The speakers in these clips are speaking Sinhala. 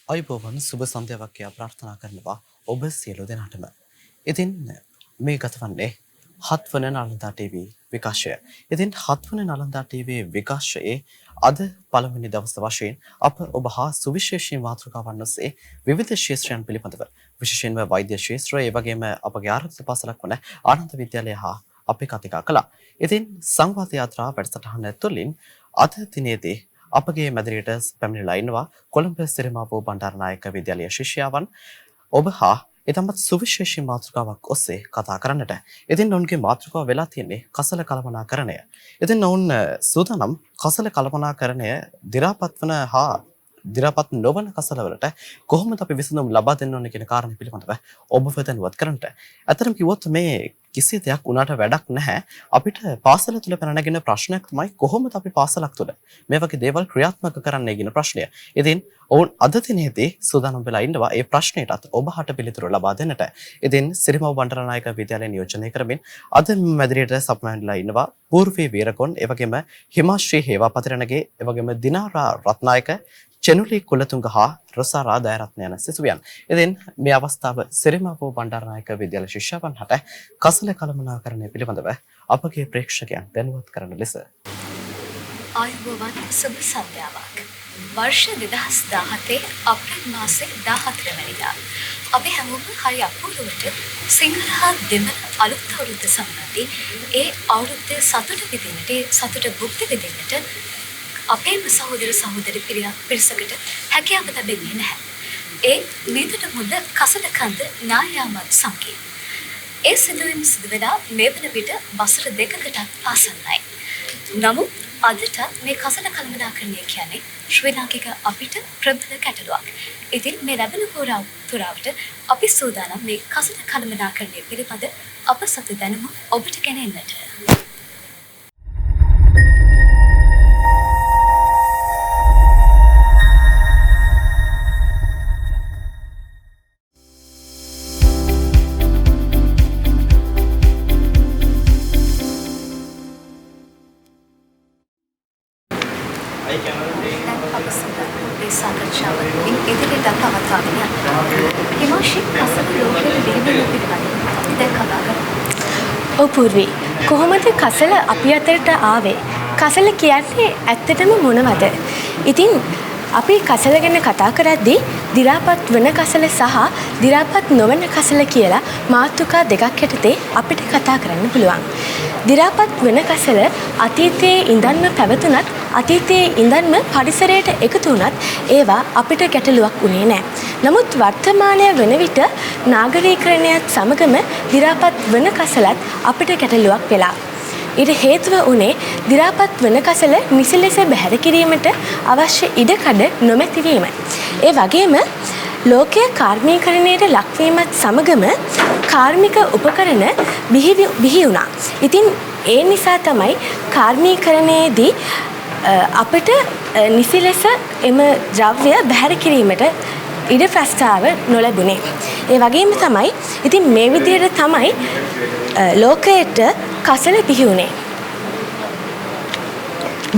අයිබෝවන් සුබ සන්ධ්‍යාවක් කියා ප්‍රාර්ථනා කරනවා ඔබ සියලු දෙනාටම. ඉතින් මේ ගත වන්නේ 7 වන නලන්දා ටීවී විකාශය. ඉතින් 7 වන නලන්දා ටීවී විකාශයේ අද පළවෙනි දවස වශයෙන් අප ඔබ හා සුවිශේෂී මාතෘකාවන් ඔස්සේ විවිධ ශාස්ත්‍රයන් පිළිබඳව විශේෂයෙන්ම වෛද්‍ය ශාස්ත්‍රය ඒ වගේම අපගේ ආරක්ෂක පාසලක් වන ආනන්ද විද්‍යාලය හා අපි කතා කළා. ඉතින් සංවාද යාත්‍රා වැඩසටහන තුළින් අද දිනේදී අපගේ මැදිරියට පැමිණිලා ඉන්නවා කොළඹ සිරිමාවෝ බණ්ඩාරනායක විද්‍යාලය ශිෂ්‍යාවන් ඔබ හා ඊටමත් සුවිශේෂී මාතෘකාවක් ඔස්සේ කතා කරන්නට. ඉතින් ඔවුන්ගේ මාතෘකාව වෙලා තියෙන්නේ කසල කළමනාකරණය. ඉතින් ඔවුන් සූදානම් කසල කළමනාකරණය දි รา පත් වන හා දි รา පත් නොවන කසලවලට කොහොමද අපි විසඳුම් ලබා දෙන්න ඕනේ කියන කාරණේ පිළිබඳව ඔබ වෙතනුවත් කරන්නට. අතරම කිව්වොත් මේ කිසි දෙයක් උනාට වැඩක් නැහැ. අපිට පාසල තුල පැන නැගින ප්‍රශ්නයක් තමයි කොහොමද අපි පාසලක් තුල මේ වගේ දේවල් ක්‍රියාත්මක කරන්නේ කියන ප්‍රශ්නය. ඉතින් ඔවුන් අද දිනේදී සූදානම් වෙලා ඉන්නවා ඒ ප්‍රශ්නයටත් ඔබට පිළිතුරු ලබා දෙන්නට. ඉතින් සිරිමව බණ්ඩාරනායක විද්‍යාලය නියෝජනය කරමින් අද මැදිරියට සම්බන්ධලා ඉන්නවා පූර්වී වීරකොන් ඒ වගේම හිමාශ්‍රී හේවාපතිරණගේ ඒ වගේම දිනාරා රත්නායක චෙනුලි කුලතුංග හා රොසාරා දයරත්න යන සිසුවියන්. ඉතින් මේ අවස්ථාව සිරිමාවෝ බණ්ඩාරනායක විද්‍යාල ශිෂ්‍යයන් හට කසල කළමනාකරණය පිළිබඳව අපගේ ප්‍රේක්ෂකයන් දැනුවත් කරන ලෙස ආයුබෝවන් සුබ සන්ධ්‍යාවක්. වර්ෂ 2017 අප්‍රේල් මාසේ 14 වෙනිදා අපි හැමෝම හරි අපූර්වට සිංහල හා දෙමළ අලුත් අවුරුද්ද සම්බන්ධයෙන් ඒ අවුරුද්දේ සතුට විඳින්නට සතුට භුක්ති විඳින්නට අපේම සහෝදර සහෝදරි පිරිසකට හැකියාව ලැබෙන්නේ නැහැ. ඒ නිතර මුල කසල කන්ද නායාමත් සංකේත. ඒ සිදුවීම් සිදු වෙලා මේ වන විට වසර 2කටත් ආසන්නයි. නමුත් අදට මේ කසල කළමනාකරණය කියන්නේ ශ්‍රී ලාංකික අපිට ප්‍රබල ගැටලුවක්. ඉතින් මේ ලැබෙන පුරාවට අපි සූදානම් මේ කසල කළමනාකරණය පිළිබඳ අප සතු දැනුම ඔබට ගෙනෙන්නට. පූර්වී කොහොමද කසල අපි අතරට ආවේ? කසල කියන්නේ ඇත්තටම මොනවද? ඉතින් අපි කසල ගැන කතා කරද්දී දි รา පත් වන කසල සහ දි รา පත් නොවන කසල කියලා මාතෘකා දෙකක් යටතේ අපිට කතා කරන්න පුළුවන්. දි รา පත් වන කසල අතීතයේ ඉඳන්ම පැවතුනත් අතීතයේ ඉඳන්ම පරිසරයට එකතු වුණත් ඒවා අපිට ගැටලුවක් වුණේ නැහැ. නමුත් වර්තමානය වන විට නාගරීකරණයත් සමගම දි รา පත් වන කසලත් අපිට ගැටලුවක් වෙලා. ඊට හේතුව උනේ දි รา පත් වන කසල නිසි ලෙස බැහැර කිරීමට අවශ්‍ය ඉඩකඩ නොමැතිවීම. ඒ වගේම ලෝකයේ කාර්මීකරණයට ලක්වීමත් සමගම කාර්මික උපකරණ බිහි වුණා. ඉතින් ඒ නිසා තමයි කාර්මීකරණයේදී අපිට නිසි ලෙස එම ද්‍රව්‍ය බැහැර කිරීමට ඉඩ ප්‍රස්තාව නොලැබුණේ. ඒ වගේම තමයි ඉතින් මේ විදිහට තමයි ලෝකයට කසල බිහි වුණේ.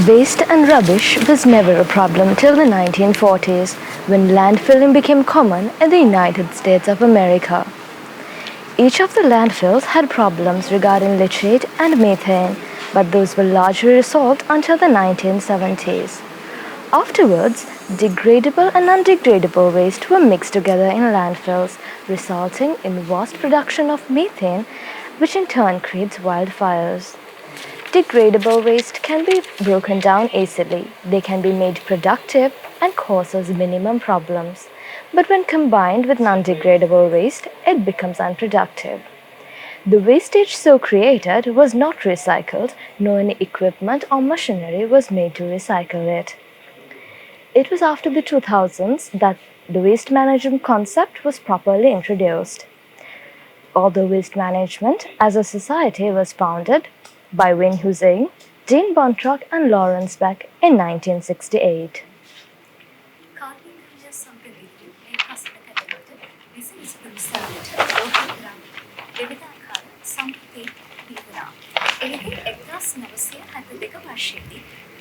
Waste and rubbish was never a problem till the 1940s, when landfilling became common in the United States of America. Each of the landfills had problems regarding leachate and methane, but those were largely resolved until the 1970s. Afterwards, degradable and undegradable waste were mixed together in landfills, resulting in vast production of methane, which in turn creates wildfires. Degradable waste can be broken down easily. They can be made productive and causes minimum problems. But when combined with non-degradable waste, it becomes unproductive. The wastage so created was not recycled, nor any equipment or machinery was made to recycle it. It was after the 2000s that the waste management concept was properly introduced. Although waste management as a society was founded by Wayne Hussein, Dean Bontrock and Lawrence Beck in 1968.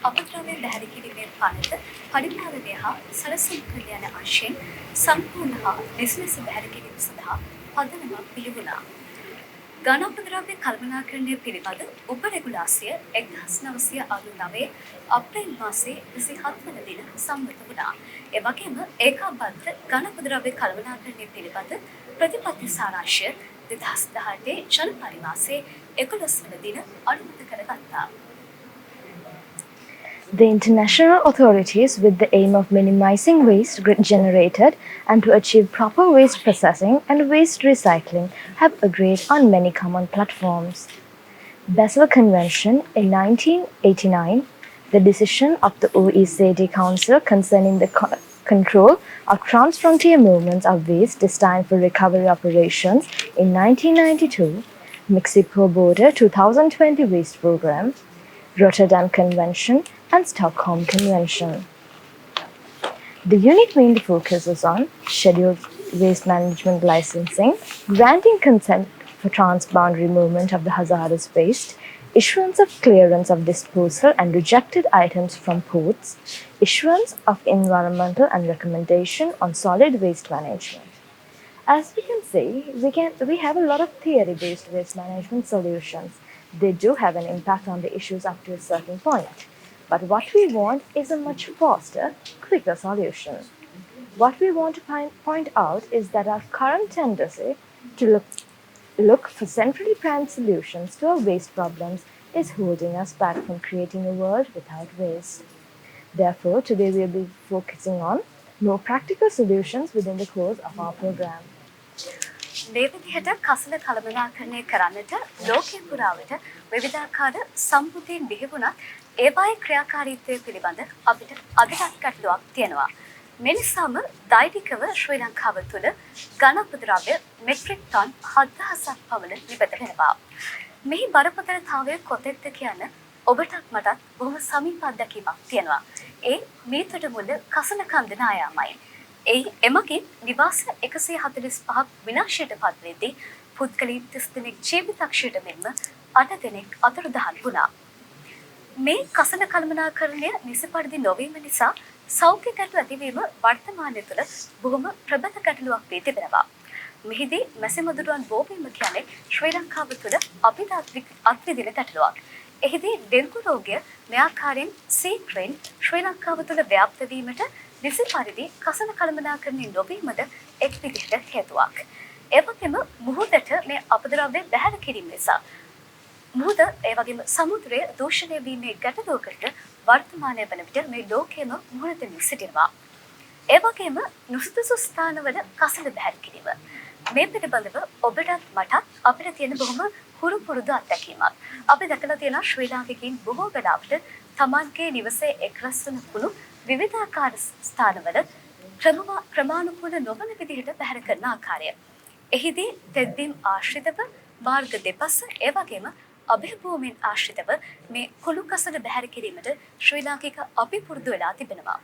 අපද්‍රව්‍ය බැහැර කිරීමේ පනත පරිපාලනය හා සැලසුම් කළ යන අංශයෙන් සම්පූර්ණ හා ලෙස බැහැර කිරීම සඳහා පදනමක් පිළිගුණා. ඝන අපද්‍රව්‍ය කළමනාකරණය පිළිබඳ උපරෙගුලාසිය 1999 අප්‍රේල් මාසයේ 27 වන දින සම්මත වුණා. එවැගේම ඒකාබද්ධ ඝන අපද්‍රව්‍ය කළමනාකරණය පිළිබඳ ප්‍රතිපත්ති සාරාංශය 2018 ජනවාරි මාසයේ 11 වන දින අනුමත කරගත්තා. The international authorities, with the aim of minimizing waste generated and to achieve proper waste processing and waste recycling, have agreed on many common platforms. Basel Convention in 1989, the decision of the OECD Council concerning the control of transfrontier movements of waste destined for recovery operations in 1992, Mexico Border 2020 Waste Program, Rotterdam Convention, and Stockholm Convention. The unit mainly focuses on scheduled waste management licensing, granting consent for transboundary movement of the hazardous waste, issuance of clearance of disposal and rejected items from ports, issuance of environmental and recommendation on solid waste management. As we can see, we have a lot of theory-based waste management solutions. They do have an impact on the issues up to a certain point. But what we want is a much faster, quicker solution. What we want to point out is that our current tendency to look for centrally planned solutions to our waste problems is holding us back from creating a world without waste. Therefore, today we will be focusing on more practical solutions within the course of our program. මේ විදිහට කසල කළමනාකරණය කරන්නට ලෝකයේ පුරාවට විවිධාකාර සම්මුතියන් බිහිවුණත් ඒවායේ ක්‍රියාකාරීත්වය පිළිබඳ අපිට අදටත් ගැටලුවක් තියෙනවා. මේ නිසාම දෛනිකව ශ්‍රී ලංකාව තුළ ඝන අපද්‍රව්‍ය මෙට්‍රික් ටන් 7000ක් පමණ නිපද වෙනවා. මේ බරපතලතාවය කොතෙක්ද කියන ඔබටත් මටත් බොහොම සමීප අත්දැකීමක් තියෙනවා. ඒ මීතර මුල කසල කන්ද නායාමයි. එමගින් නිවාස 145ක් විනාශයට පත් වෙද්දී පුද්ගලයන් 30 දෙනෙක් ජීවිතක්ෂයට මෙන්ම 8 දෙනෙක් අතුරුදහන් වුණා. මේ කසල කළමනාකරණය නිසි පරිදි නොවීම නිසා සෞඛ්‍ය ගැටලු ඇතිවීම වර්තමානයේ තුළ බොහොම ප්‍රබල ගැටලුවක් වී තිබෙනවා. මෙහිදී මැසිමදුරුවන් බෝවීම කියන්නේ ශ්‍රී ලංකාව තුළ අපිට අත්විඳින ගැටලුවක්. එහිදී ඩෙන්ගු රෝගය මේ ආකාරයෙන් සීක්‍රෙන් ශ්‍රී ලංකාව තුළ ව්‍යාප්ත වීමට නිසි පරිදි කසල කළමනාකරණය නොවීමද එක් විදිහට හේතුවක්. ඒ වගේම මුහුදට මේ අපද්‍රව්‍ය බැහැර කිරීම නිසා මුහුද ඒ වගේම සමුද්‍රය දූෂණය වීමේ ගැටලුවකට වර්තමානයේ වන විට මේ ලෝකයේම මුහුණ දෙමින් සිටිනවා. ඒ වගේම නුසුදුසු ස්ථානවල කසල බැහැර කිරීම. මේ පිළිබඳව ඔබටත් මටත් අපිට තියෙන බොහොම හුරු පුරුදු අත්දැකීමක්. අපි දැකලා තියෙනවා ශ්‍රී ලාංකිකයින් බොහෝ වෙලාවට තමන්ගේ නිවසේ එක්රැස් වන කුණු විවිධාකාර ස්ථානවල ක්‍රමානුකූල නොවන විදිහට බැහැර කරන ආකාරය. එහිදී තෙත්බීම් ආශ්‍රිතව මාර්ග දෙපස ඒ වගේම අභිභූමීන් ආශ්‍රිතව මේ කුණු කසල බැහැර කිරීමට ශ්‍රී ලාංකික අපි පුරුදු වෙලා තිබෙනවා.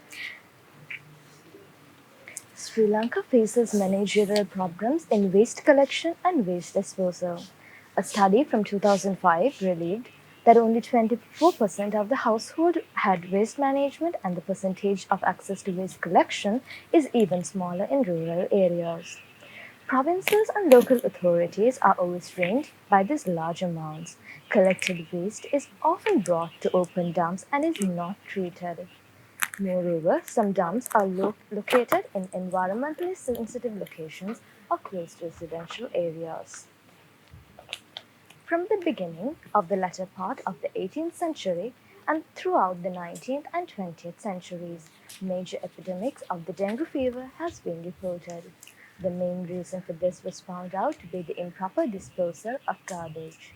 Sri Lanka faces managerial problems in waste collection and waste disposal. A study from 2005 revealed that only 24% of the household had waste management, and the percentage of access to waste collection is even smaller in rural areas. Provinces and local authorities are overstrained by these large amounts. Collected waste is often brought to open dumps and is not treated. Moreover, some dumps are located in environmentally sensitive locations or close to residential areas. From the beginning of the latter part of the 18th century and throughout the 19th and 20th centuries, major epidemics of the dengue fever has been reported. The main reason for this was found out to be the improper disposal of garbage.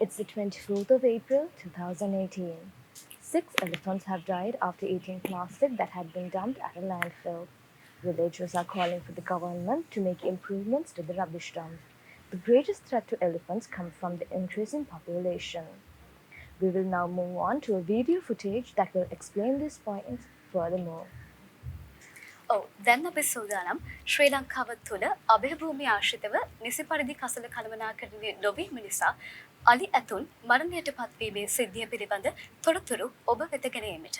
It's the 24th of April 2018. 6 elephants have died after eating plastic that had been dumped at a landfill. Villagers are calling for the government to make improvements to the rubbish dump. The greatest threat to elephants comes from the increasing population. We will now move on to a video footage that will explain these points furthermore. දැන් අපි සූදානම් ශ්‍රී ලංකාව තුළ අභිභූමි ආශ්‍රිතව නිසි පරිදි කසල කළමනාකරණය නොවීම නිසා අලි ඇතුන් මරණයට පත්වීමේ සිද්ධිය පිළිබඳ තොරතුරු ඔබ වෙත ගෙන ඒමට.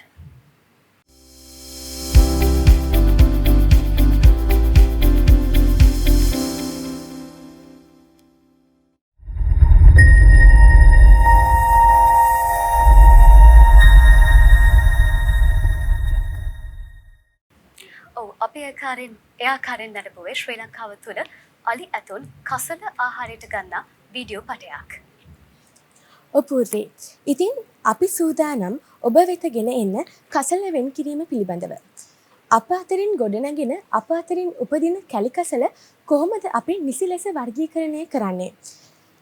අපේ ආකාරයෙන් නැරඹුවේ ශ්‍රී ලංකාව තුළ අලි ඇතුන් කසල ආහාරයට ගන්නා වීඩියෝ පටයක්. ඔපූර්වේ. ඉතින් අපි සූදානම් ඔබ වෙත ගෙන එන්න කසල වෙන් කිරීම පිළිබඳව. අප අතරින් ගොඩනැගෙන අප අතරින් උපදින කැලිකසල කොහොමද අපි නිසි ලෙස වර්ගීකරණය කරන්නේ?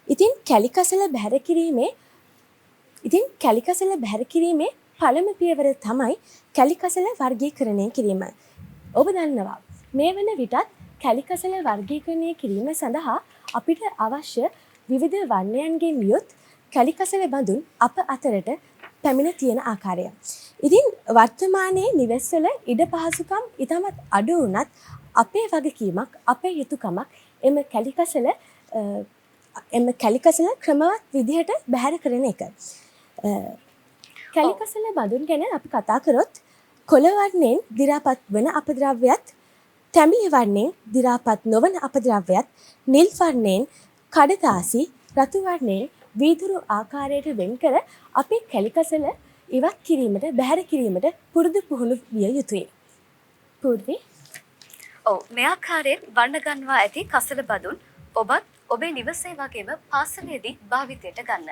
ඉතින් කැලිකසල බැහැර කිරීමේ පළමු පියවර තමයි කැලිකසල වර්ගීකරණය කිරීම. ඔබ දන්නවා මේ වන විටත් කැලිකසල වර්ගීකරණය කිරීම සඳහා අපිට අවශ්‍ය විවිධ වර්ණයන්ගෙන් යුත් කැලිකසල බඳුන් අප අතරට පැමිණ තියෙන ආකාරය. ඉතින් වර්තමානයේ නිවෙස්වල ඉඩ පහසුකම් ඉතාමත් අඩු වුණත් අපේ වගකීමක් අපේ යුතුයකමක් එම කැලිකසල ක්‍රමවත් විදිහට බැහැර කරන එක. කැලිකසල බඳුන් ගැන අපි කතා කරොත් කොළ වර්ණයෙන් දි รา පත් වන අපද්‍රව්‍යත්, තැඹිලි වර්ණයෙන් දි รา පත් නොවන අපද්‍රව්‍යත්, නිල් වර්ණයෙන් කඩදාසි, රතු වර්ණයෙන් වීදුරු ආකාරයට වෙන් කර අපේ කැලිකසල ඉවත් කිරීමට, බැහැර කිරීමට පුරුදු පුහුණු විය යුතුයි. පූර්වී. මේ ආකාරයෙන් වර්ණ ගන්වා ඇති කසල බඳුන් ඔබත් ඔබේ නිවසේ වගේම පාසලේදී භාවිතයට ගන්න.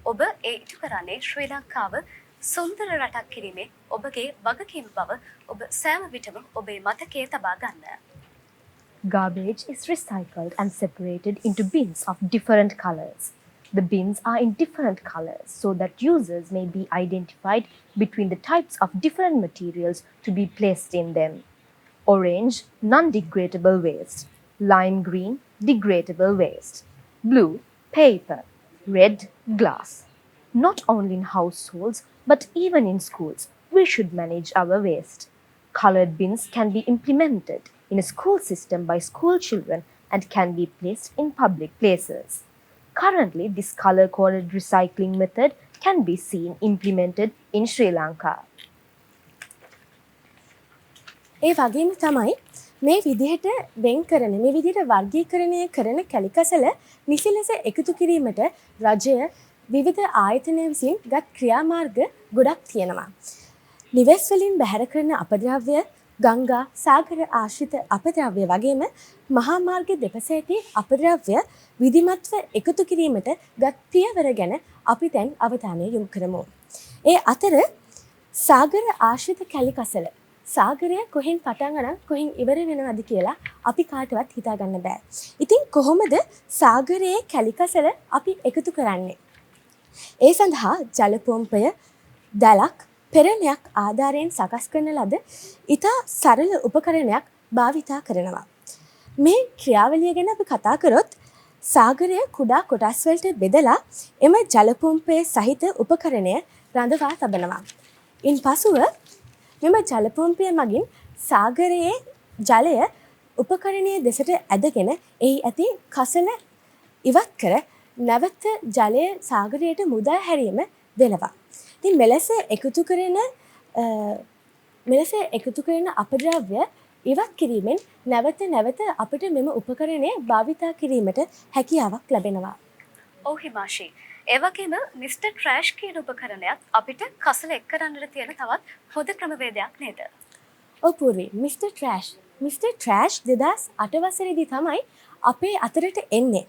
ඔබ ඒ ඉටු කරන්නේ ශ්‍රී ලංකාව සුන්දර රටක් කිරීමේ ඔබගේ වගකීම බව ඔබ සෑම විටම ඔබේ මතකයේ තබා ගන්න. Garbage is recycled and separated into bins of different colors. The bins are in different colors so that users may be identified between the types of different materials to be placed in them. Orange, non-degradable waste. Lime green, degradable waste. Blue, paper. Red, glass. Not only in households but even in schools, we should manage our waste. Colored bins can be implemented in a school system by school children and can be placed in public places. Currently, this color-coded recycling method can be seen implemented in Sri Lanka. ඒ වගේම තමයි මේ විදිහට වර්ගීකරණය කරන කැලිකසල නිසි ලෙස එකතු කිරීමට රජය විවිධ ආයතන විසින් ගත් ක්‍රියාමාර්ග ගොඩක් තියෙනවා. නිවෙස් වලින් බැහැර කරන අපද්‍රව්‍ය, ගංගා, සාගර ආශ්‍රිත අපද්‍රව්‍ය වගේම මහා මාර්ග දෙපස ඇති අපද්‍රව්‍ය විධිමත්ව එකතු කිරීමට ගත් පියවර ගැන අපි දැන් අවධානය යොමු කරමු. ඒ අතර සාගර ආශ්‍රිත කැලිකසල සාගරය කොහෙන් පටන් අරන් කොහෙන් ඉවර වෙනවද කියලා අපි කාටවත් හිතා ගන්න බෑ. ඉතින් කොහොමද සාගරයේ කැලිකසල අපි එකතු කරන්නේ? ඒ සඳහා ජල පොම්පය, දැලක්, පෙරණයක් ආධාරයෙන් සකස් කරන ලද ඉතා සරල උපකරණයක් භාවිතා කරනවා. මේ ක්‍රියාවලිය ගැන අපි කතා කරොත් සාගරය කුඩා කොටස් වලට බෙදලා එම ජල පොම්පය සහිත උපකරණය රඳවා තබනවා. ඉන්පසුව මෙම ජල පොම්පය මගින් සාගරයේ ජලය උපකරණයේ දෙසට ඇදගෙන එහි ඇති කසල ඉවත් කර නැවත ජලය සාගරයට මුදා හැරීම වෙනවා. ඉතින් මෙලෙස එකතු කරන අපද්‍රව්‍ය ඉවත් කිරීමෙන් නැවත අපිට මෙම උපකරණය භාවිතා කිරීමට හැකියාවක් ලැබෙනවා. ඔව් හිමාෂි. ඒ වගේම මිස්ටර් ට්‍රෑෂ් කියන උපකරණයත් අපිට කසල එක් කරන්නට තියෙන තවත් හොඳ ක්‍රමවේදයක් නේද? ඔව් පූර්වී. මිස්ටර් ට්‍රෑෂ් 2008 වසරේදී තමයි අපේ අතරට එන්නේ.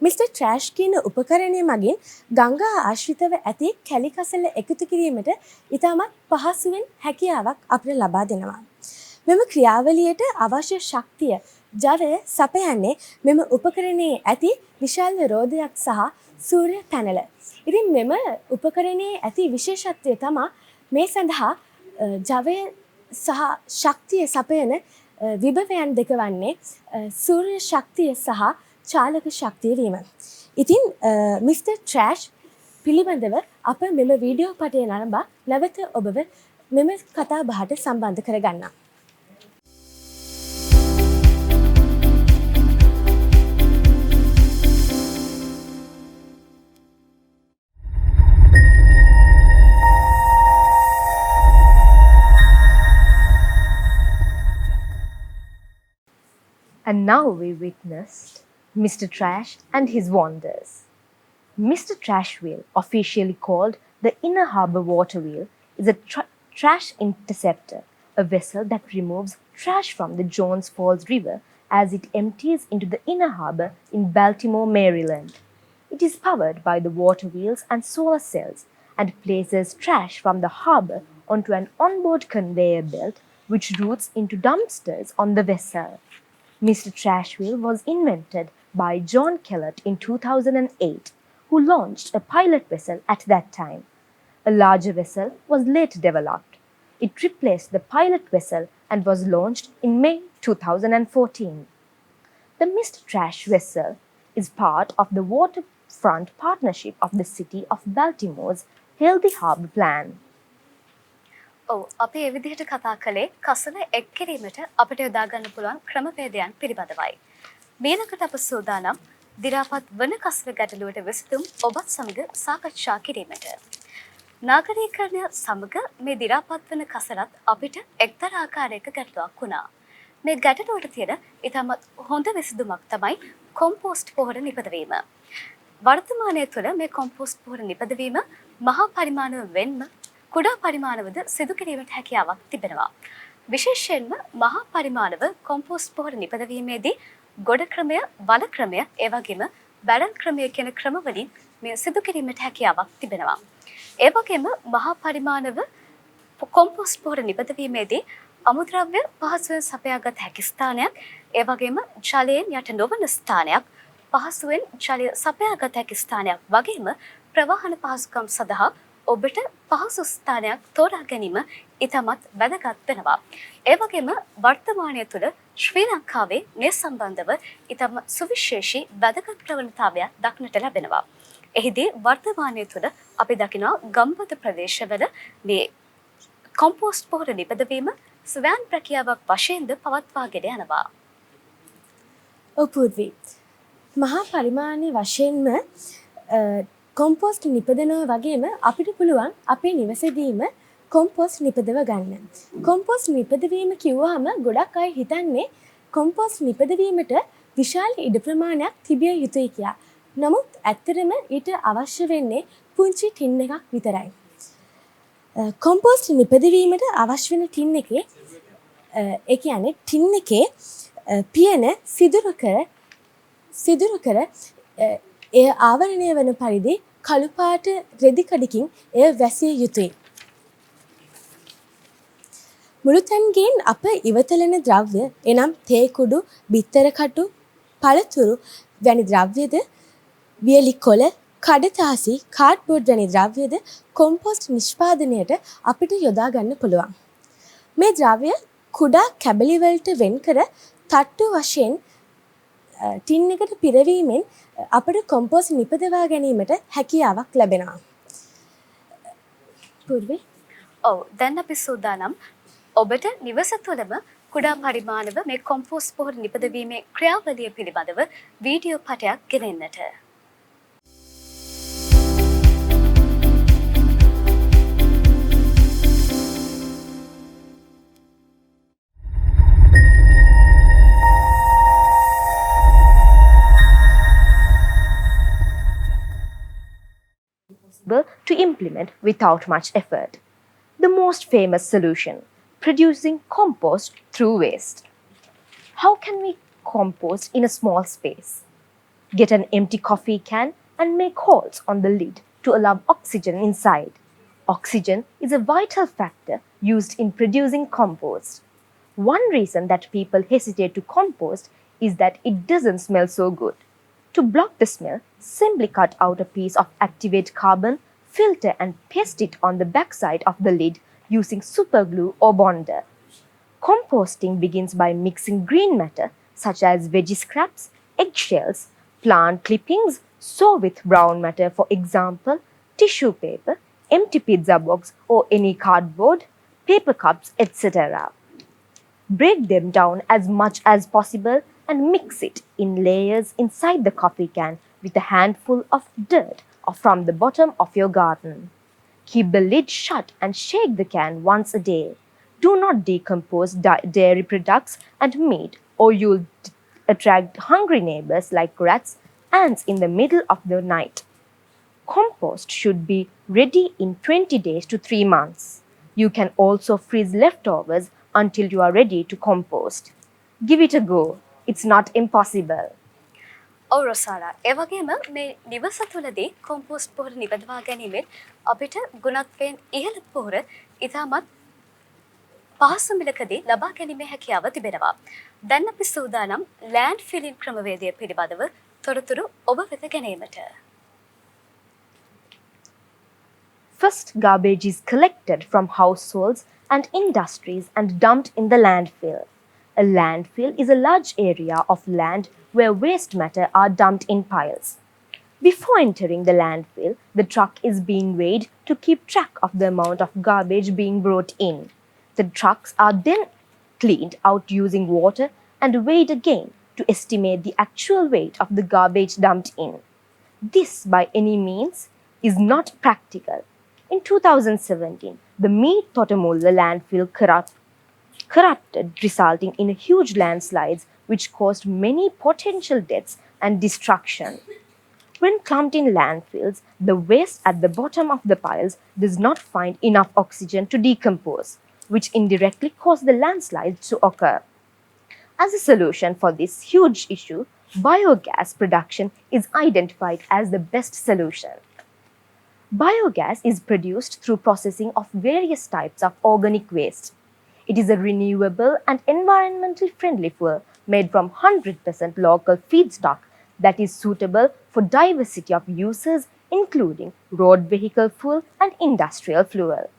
මිස්ටර් ට්‍රෑෂ් කියන උපකරණය මගින් ගංගා ආශ්‍රිතව ඇති කැලිකසල එකතු කිරීමට ඉතාමත් පහසුවෙන් හැකියාවක් අපිට ලබා දෙනවා. මෙම ක්‍රියාවලියට අවශ්‍ය ශක්තිය, ජවය සපයන්නේ මෙම උපකරණයේ ඇති විශාල රෝදයක් සහ සූර්ය පැනල. ඉතින් මෙම උපකරණයේ ඇති විශේෂත්වය තමයි මේ සඳහා ජවය සහ ශක්තිය සපයන විභවයන් දෙක වන්නේ සූර්ය ශක්තිය සහ චාලක ශක්තිය වීම. ඉතින් මිස්ටර් ට්‍රෑෂ් පිළිබඳව අප මෙම වීඩියෝ පටය නරඹා නැවත ඔබව මෙම කතා බහට සම්බන්ධ කරගන්නම්. And now we witnessed Mr. Trash and his wonders. Mr. Trash Wheel, officially called the Inner Harbour Water Wheel, is a trash interceptor, a vessel that removes trash from the Jones Falls River as it empties into the inner harbour in Baltimore, Maryland. It is powered by the water wheels and solar cells and places trash from the harbour onto an onboard conveyor belt which routes into dumpsters on the vessel. Mr. Trashwheel was invented by John Kellett in 2008, who launched a pilot vessel at that time. A larger vessel was later developed. It replaced the pilot vessel and was launched in May 2014. The Mr. Trash vessel is part of the waterfront partnership of the City of Baltimore's Healthy Harbour Plan. ඔව් අපි ඒ විදිහට කතා කළේ කසල එක් කිරීමට අපිට යොදා ගන්න පුළුවන් ක්‍රමවේදයන් පිළිබඳවයි. මේනකට අප සූදානම් දි รา පත් වන කසල ගැටලුවට විසඳුම් ඔබත් සමග සාකච්ඡා කිරීමට. නාගරිකයන් සමග මේ දි รา පත් වන කසලත් අපිට එක්තරා ආකාරයක ගැටලුවක් වුණා. මේ ගැටලුවට තියෙන ඉතාමත් හොඳ විසඳුමක් තමයි කොම්පෝස්ට් පොහොර නිපදවීම. වර්තමානයේ තුළ මේ කොම්පෝස්ට් පොහොර නිපදවීම මහා පරිමාණව වෙන්ම කුඩා පරිමාණවද සිදු කිරීමට හැකියාවක් තිබෙනවා. විශේෂයෙන්ම මහා පරිමාණව කොම්පෝස්ට් පොහොර නිපදවීමේදී ගොඩ ක්‍රමය, වල ක්‍රමය, ඒ වගේම බැරල් ක්‍රමය කියන ක්‍රමවලින් මේ සිදු කිරීමට හැකියාවක් තිබෙනවා. ඒ වගේම මහා පරිමාණව කොම්පෝස්ට් පොහොර නිපදවීමේදී අමුද්‍රව්‍ය පහසුවෙන් සපයාගත හැකි ස්ථානයක්, ඒ වගේම ජලයෙන් යට නොවන ස්ථානයක්, පහසුවෙන් ජලය සපයාගත හැකි ස්ථානයක් වගේම ප්‍රවාහන පහසුකම් සඳහා ඔබට පහසු ස්ථානයක් තෝරා ගැනීම ඉතාමත් වැදගත් වෙනවා. ඒ වගේම වර්තමානයේ තුල ශ්‍රී ලංකාවේ මේ සම්බන්ධව ඉතාමත් සුවිශේෂී වැදගත් ප්‍රවණතාවයක් දක්නට ලැබෙනවා. එහිදී වර්තමානයේ තුල අපි දකිනවා ගම්බද ප්‍රදේශවල මේ කොම්පෝස්ට් පොහොර නිපදවීම ස්වයං ප්‍රක්‍රියාවක් වශයෙන්ද පවත්වාගෙන යනවා. ඔපූර්වි මහා පරිමාණයේ වශයෙන්ම කොම්පෝස්ට් නිපදනවා වගේම අපිට පුළුවන් අපේ නිවසේදීම කොම්පෝස්ට් නිපදව ගන්න. කොම්පෝස්ට් නිපදවීම කිව්වහම ගොඩක් අය හිතන්නේ කොම්පෝස්ට් නිපදවීමට විශාල ඉඩ ප්‍රමාණයක් තිබිය යුතුයි කියලා. නමුත් ඇත්තටම ඊට අවශ්‍ය වෙන්නේ පුංචි ටින් එකක් විතරයි. කොම්පෝස්ට් නිපදවීමට අවශ්‍ය වෙන ටින් එකේ ඒ කියන්නේ ටින් එකේ පියන සිදුරු කර එය ආවරණය වන පරිදි කළු පාට රෙදි කඩකින් එය වැසිය යුතුයි. මුළුතැන්ගෙන් අප ඉවතලන ද්‍රව්‍ය එනම් තේ කුඩු, බිත්තර කටු, පළතුරු වැනි ද්‍රව්‍යද, වියලි කොළ, කඩතාසි, කාඩ්බෝඩ් වැනි ද්‍රව්‍යද කොම්පෝස්ට් නිෂ්පාදනයට අපිට යොදා ගන්න පුළුවන්. මේ ද්‍රව්‍ය කුඩා කැබලි වලට වෙන් කර තට්ටු වශයෙන් ටින් එකට පිරවීමෙන් අපට කොම්පෝස්ට් නිපදවා ගැනීමට හැකියාවක් ලැබෙනවා. පූර්වි? ඔව් දැන් අපි සූදානම් ඔබට නිවස තුළම කුඩා පරිමාණව මේ කොම්පෝස්ට් පොහොර නිපදවීමේ ක්‍රියාවලිය පිළිබඳව video පටයක් ගෙනෙන්නට. To implement without much effort. The most famous solution, producing compost through waste. How can we compost in a small space? Get an empty coffee can and make holes on the lid to allow oxygen inside. Oxygen is a vital factor used in producing compost. One reason that people hesitate to compost is that it doesn't smell so good. To block the smell, simply cut out a piece of activate carbon, filter and paste it on the backside of the lid using super glue or bonder. Composting begins by mixing green matter such as veggie scraps, eggshells, plant clippings, sow with brown matter, for example, tissue paper, empty pizza box or any cardboard, paper cups, etc. Break them down as much as possible and mix it in layers inside the coffee can with a handful of dirt or from the bottom of your garden. Keep the lid shut and shake the can once a day. Do not decompose dairy products and meat or you'll attract hungry neighbors like rats, ants in the middle of the night. Compost should be ready in 20 days to 3 months. You can also freeze leftovers until you are ready to compost. Give it a go. It's not impossible. ඔව් රොසාලා. ඒ වගේම මේ නිවස තුළදී කොම්පෝස්ට් පොහොර නිබදවා ගැනීමෙන් අපිට ගුණත්වයෙන් ඉහළ පොහොර ඉතාමත් පහසු මිලකදී ලබා ගැනීමේ හැකියාව තිබෙනවා. දැන් අපි සූදානම් ලෑන්ඩ් ෆිලින් ක්‍රමවේදය පිළිබඳව තොරතුරු ඔබ වෙත ගැනීමට. First, garbage is collected from households and industries and dumped in the landfill. A landfill is a large area of land where waste matter are dumped in piles. Before entering the landfill, the truck is being weighed to keep track of the amount of garbage being brought in. The trucks are then cleaned out using water and weighed again to estimate the actual weight of the garbage dumped in. This, by any means, is not practical. In 2017, the Meat Totamulla landfill corrupted, resulting in huge landslides which caused many potential deaths and destruction. When clumped in landfills, the waste at the bottom of the piles does not find enough oxygen to decompose, which indirectly cause the landslides to occur. As a solution for this huge issue, biogas production is identified as the best solution. Biogas is produced through processing of various types of organic waste. It is a renewable and environmentally friendly fuel made from 100% local feedstock that is suitable for diversity of uses including road vehicle fuel and industrial fuel.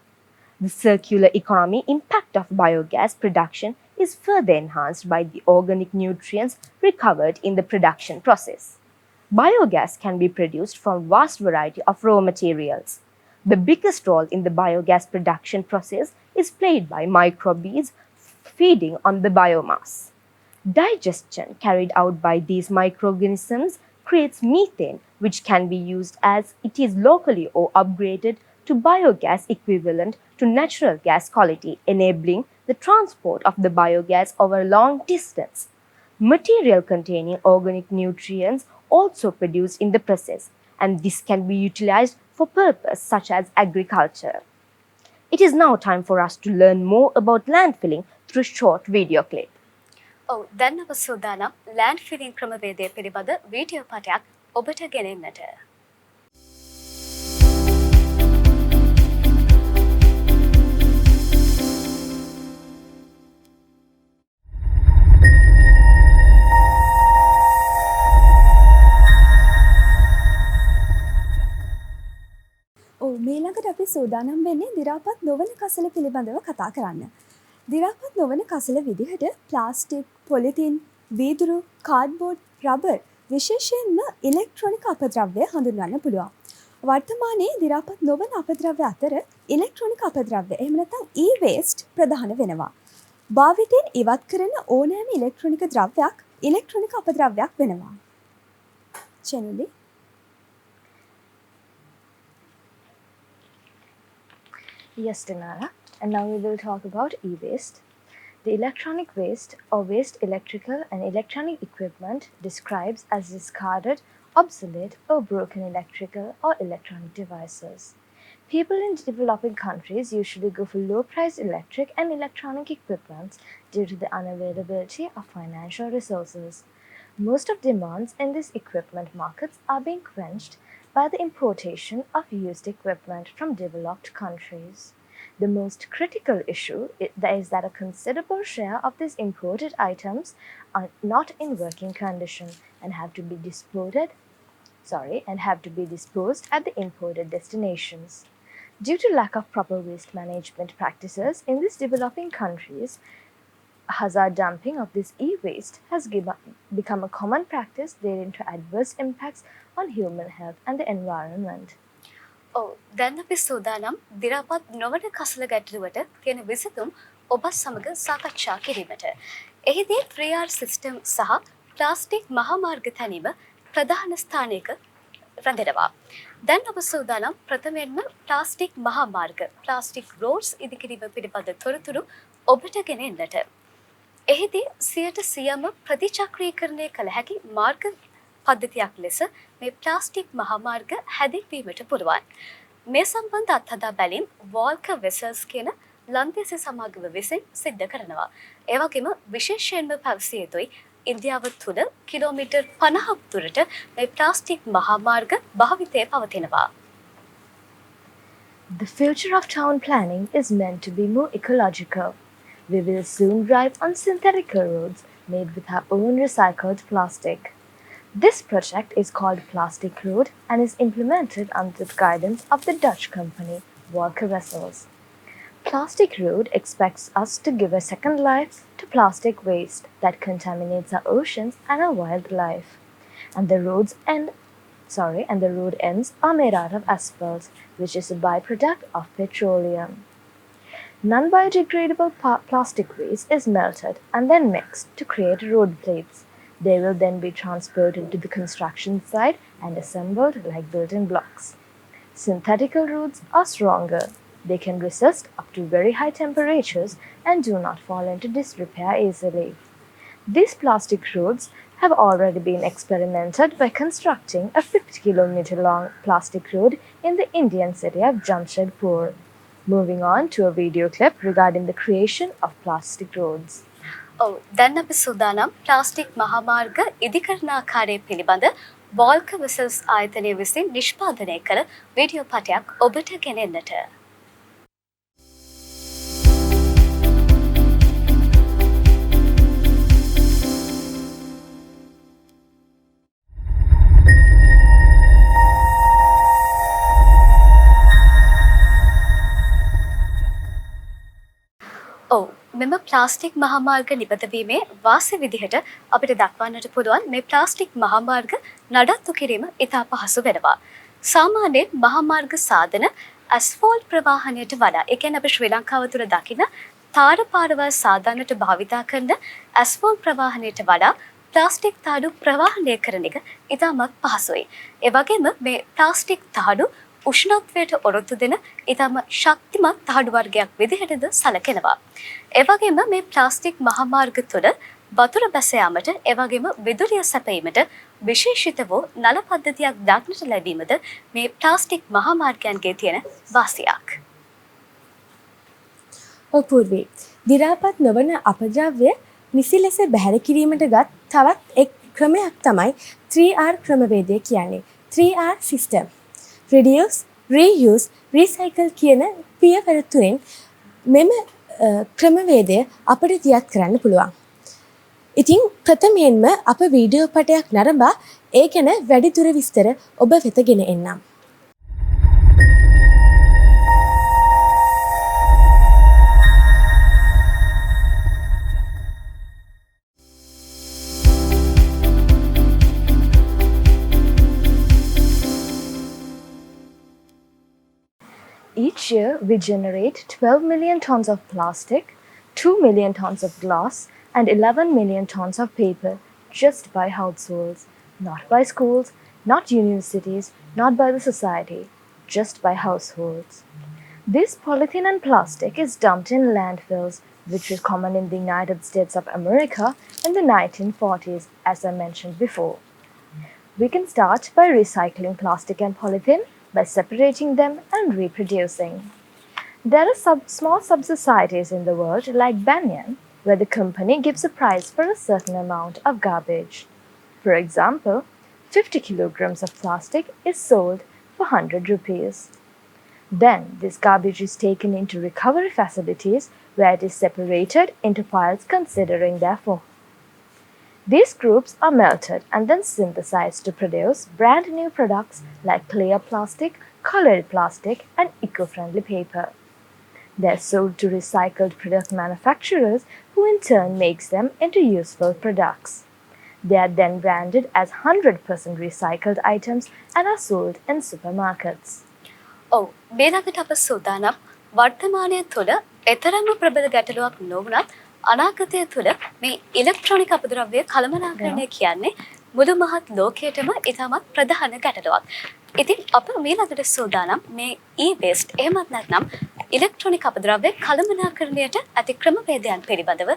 The circular economy impact of biogas production is further enhanced by the organic nutrients recovered in the production process. Biogas can be produced from vast variety of raw materials. The biggest role in the biogas production process is played by microbees feeding on the biomass. Digestion carried out by these microorganisms creates methane, which can be used as it is locally or upgraded to biogas equivalent to natural gas quality, enabling the transport of the biogas over a long distance. Material containing organic nutrients also produced in the process, and this can be utilized for purpose such as agriculture. It is now time for us to learn more about landfilling through short video clip. ඔව් දැන් අප සූදානම් ලෑන්ඩ් ෆිලින් ක්‍රමවේදය පිළිබඳ වීඩියෝ පටයක් ඔබට ගෙනෙන්නට. මේ ළඟට අපි සූදානම් වෙන්නේ දි รา පත් නොවන කසල පිළිබඳව කතා කරන්න. දි รา පත් නොවන කසල විදිහට ප්ලාස්ටික්, පොලිතින්, වීදුරු, කාඩ්බෝඩ්, රබර් විශේෂයෙන්ම ඉලෙක්ට්‍රොනික අපද්‍රව්‍ය හඳුන්වන්න පුළුවන්. වර්තමානයේ දි รา පත් නොවන අපද්‍රව්‍ය අතර ඉලෙක්ට්‍රොනික අපද්‍රව්‍ය එහෙම නැත්නම් e-waste ප්‍රධාන වෙනවා. භාවිතයෙන් ඉවත් කරන ඕනෑම ඉලෙක්ට්‍රොනික ද්‍රව්‍යයක් ඉලෙක්ට්‍රොනික අපද්‍රව්‍යයක් වෙනවා. චෙනුලි Yes, Dinara. And now we will talk about e-waste. The electronic waste or waste electrical and electronic equipment describes as discarded, obsolete or broken electrical or electronic devices. People in developing countries usually go for low-priced electric and electronic equipment due to the unavailability of financial resources. Most of demands in these equipment markets are being quenched by the importation of used equipment from developed countries. The most critical issue is that a considerable share of these imported items are not in working condition and have to be disposed at the imported destinations. Due to lack of proper waste management practices in these developing countries, hazard dumping of this e-waste has become a common practice leading to adverse impacts on human health and the environment. ඔව් දැන් අපි සූදානම් දි รา පත් නොවන කසල ගැටලුවට තියෙන විසඳුම් ඔබත් සමග සාකච්ඡා කිරීමට. එහිදී 3R සිස්ටම් සහ ප්ලාස්ටික් මහාමාර්ග තැනීම ප්‍රධාන ස්ථානයක රැඳෙනවා. දැන් අප සූදානම් ප්‍රථමයෙන්ම ප්ලාස්ටික් මහාමාර්ග ප්ලාස්ටික් රෝඩ්ස් ඉදිකිරීම පිළිබඳ තොරතුරු ඔබට ගෙනෙන්නට. එහිදී 100% ප්‍රතිචක්‍රීකරණය කළ හැකි මාර්ග පද්ධතියක් ලෙස මේ ප්ලාස්ටික් මහාමාර්ග හැදින්වීමට පුළුවන්. මේ සම්බන්ධ අත්හදා බැලීම් වෝල්කර් වෙසල්ස් කියන ලන්දේසි සමාගම විසින් සිද්ධ කරනවා. ඒ වගේම විශේෂයෙන්ම පැවසිය යුතුයි ඉන්දියාව තුළ කිලෝමීටර් 50ක් දුරට මේ ප්ලාස්ටික් මහාමාර්ග භාවිතයේ පවතිනවා. The future of town planning is meant to be more ecological. We will soon drive on synthetical roads made with our own recycled plastic. This project is called Plastic Road and is implemented under the guidance of the Dutch company Walker Vessels. Plastic Road expects us to give a second life to plastic waste that contaminates our oceans and our wildlife. And the road ends are made out of asphalt, which is a byproduct of petroleum. Non-biodegradable plastic waste is melted and then mixed to create road plates. They will then be transported to the construction site and assembled like building blocks. Synthetical roads are stronger. They can resist up to very high temperatures and do not fall into disrepair easily. These plastic roads have already been experimented by constructing a 50-kilometer long plastic road in the Indian city of Jamshedpur. Moving on to a video clip regarding the creation of plastic roads. දැන් අපි සූදානම් ප්ලාස්ටික් මහාමාර්ග ඉදිකරන ආකාරය පිළිබඳ වෝල්කර් වෙසල්ස් ආයතනය විසින් නිෂ්පාදනය කළ වීඩියෝ පටයක් ඔබට ගෙනෙන්නට. මෙම ප්ලාස්ටික් මහාමාර්ග නිපදවීමේ වාසි විදිහට අපිට දක්වන්නට පුළුවන් මේ ප්ලාස්ටික් මහාමාර්ග නඩත්තු කිරීම ඉතා පහසු වෙනවා. සාමාන්‍යයෙන් මහාමාර්ග සාධන ඇස්ෆෝල්ට් ප්‍රවාහනයට වඩා ඒ කියන්නේ අපි ශ්‍රී ලංකාව තුළ දකින තාර පාරවල් සාධනයට භාවිතා කරන ඇස්ෆෝල්ට් ප්‍රවාහනයට වඩා ප්ලාස්ටික් තාඩු ප්‍රවාහනය කරන එක ඉතාමත් පහසුයි. ඒ වගේම මේ ප්ලාස්ටික් තාඩු උෂ්ණත්වයට ඔරොත්තු දෙන ඉතාම ශක්තිමත් තහඩු වර්ගයක් විදිහටද සැලකෙනවා. ඒ වගේම මේ ප්ලාස්ටික් මහාමාර්ග තුළ වතුර බැස යාමට ඒ වගේම විදුලිය සැපයීමට විශේෂිත වූ නල පද්ධතියක් දක්නට ලැබීමද මේ ප්ලාස්ටික් මහාමාර්ගයන්ගේ තියෙන වාසියක්. ඔපූර්වී දි รา පත් නොවන අපද්‍රව්‍ය නිසි ලෙස බැහැර කිරීමට ගත් තවත් එක් ක්‍රමයක් තමයි 3R ක්‍රමවේදය කියන්නේ. 3R system. Reduce, reuse, recycle කියන පියවර තුනෙන් මෙම ක්‍රමවේදය අපිට දියත් කරන්න පුළුවන්. ඉතින් ප්‍රථමයෙන්ම අප වීඩියෝ පටයක් නරඹා ඒ ගැන වැඩිදුර විස්තර ඔබ වෙත ගෙන එන්නම්. Each year, we generate 12 million tons of plastic, 2 million tons of glass, and 11 million tons of paper just by households, not by schools, not universities, not by the society, just by households. This polythene and plastic is dumped in landfills, which was common in the United States of America in the 1940s, as I mentioned before. We can start by recycling plastic and polythene by separating them and reproducing. There are small sub-societies in the world like Banyan, where the company gives a price for a certain amount of garbage. For example, 50 kilograms of plastic is sold for 100 rupees. Then this garbage is taken into recovery facilities where it is separated into piles considering their form. These groups are melted and then synthesized to produce brand new products like clear plastic, colored plastic, and eco-friendly paper. They are sold to recycled product manufacturers who in turn makes them into useful products. They are then branded as 100% recycled items and are sold in supermarkets. මේ ළඟට අප සූදානම් වර්තමානය තුළ එතරම්ම ප්‍රබල ගැටලුවක් නොවුණත් අනාගතය තුළ මේ ඉලෙක්ට්‍රොනික අපද්‍රව්‍ය කළමනාකරණය කියන්නේ මුළු මහත් ලෝකයටම ඉතාමත් ප්‍රධාන ගැටලුවක්. ඉතින් අප මේ ළඟට සූදානම් මේ e-waste එහෙමත් නැත්නම් ඉලෙක්ට්‍රොනික අපද්‍රව්‍ය කළමනාකරණයට ඇති ක්‍රමවේදයන් පිළිබඳව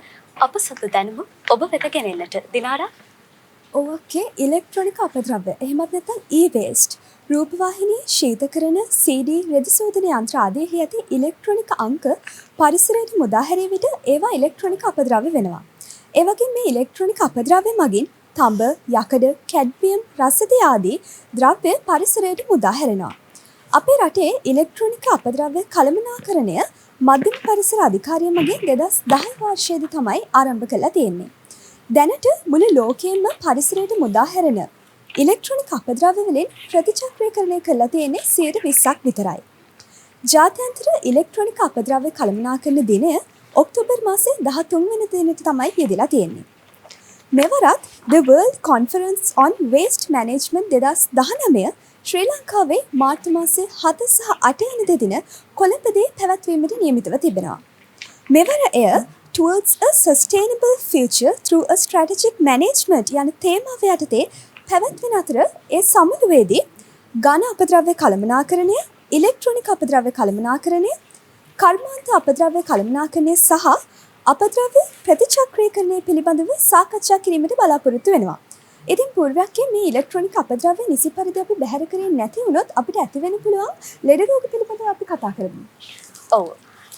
අප සතු දැනුම ඔබ වෙත ගෙනෙන්නට දිනාරා. ඕකේ ඉලෙක්ට්‍රොනික අපද්‍රව්‍ය එහෙමත් නැත්නම් e-waste රූපවාහිනී ශීතකරණ CD රෙදි සෝදන යන්ත්‍ර ආදීෙහි ඇති ඉලෙක්ට්‍රොනික අංක පරිසරයට මුදා හැරීම විට ඒවා ඉලෙක්ට්‍රොනික අපද්‍රව්‍ය වෙනවා. ඒ වගේම මේ ඉලෙක්ට්‍රොනික අපද්‍රව්‍ය මගින් තඹ, යකඩ, කැඩ්මියම්, රසදිය ආදී ද්‍රව්‍ය පරිසරයට මුදා හැරෙනවා. අපේ රටේ ඉලෙක්ට්‍රොනික අපද්‍රව්‍ය කළමනාකරණය මධ්‍යම පරිසර අධිකාරිය මගින් 2010 වර්ෂයේදී තමයි ආරම්භ කරලා තියෙන්නේ. දැනට මුළු ලෝකයෙන්ම පරිසරයට මුදා හැරෙන ඉලෙක්ට්‍රොනික අපද්‍රව්‍ය වලින් ප්‍රතිචක්‍රීකරණය කරලා තියෙන්නේ 20%ක් විතරයි. ජාත්‍යන්තර ඉලෙක්ට්‍රොනික අපද්‍රව්‍ය කළමනාකරණ දිනය ඔක්තෝබර් මාසයේ 13 වෙනි දිනට තමයි යෙදලා තියෙන්නේ. මෙවරත් The World Conference on Waste Management 2019 ශ්‍රී ලංකාවේ මාර්තු මාසයේ 7 සහ 8 වෙනි දින කොළඹදී පැවැත්වීමට නියමිතව තිබෙනවා. මෙවර එය Towards a Sustainable Future Through a Strategic Management යන තේමාව යටතේ පැවැත්වෙන අතර ඒ සමුළුවේදී ඝන අපද්‍රව්‍ය කළමනාකරණය, ඉලෙක්ට්‍රොනික අපද්‍රව්‍ය කළමනාකරණය, කර්මාන්ත අපද්‍රව්‍ය කළමනාකරණය සහ අපද්‍රව්‍ය ප්‍රතිචක්‍රීකරණය පිළිබඳව සාකච්ඡා කිරීමට බලාපොරොත්තු වෙනවා. ඉතින් පූර්වයක් මේ ඉලෙක්ට්‍රොනික අපද්‍රව්‍ය නිසි පරිදි අපි බැහැර කරේ නැති වුණොත් අපිට ඇති වෙන්න පුළුවන් ලෙඩ රෝග පිළිබඳව අපි කතා කරමු. ඔව්.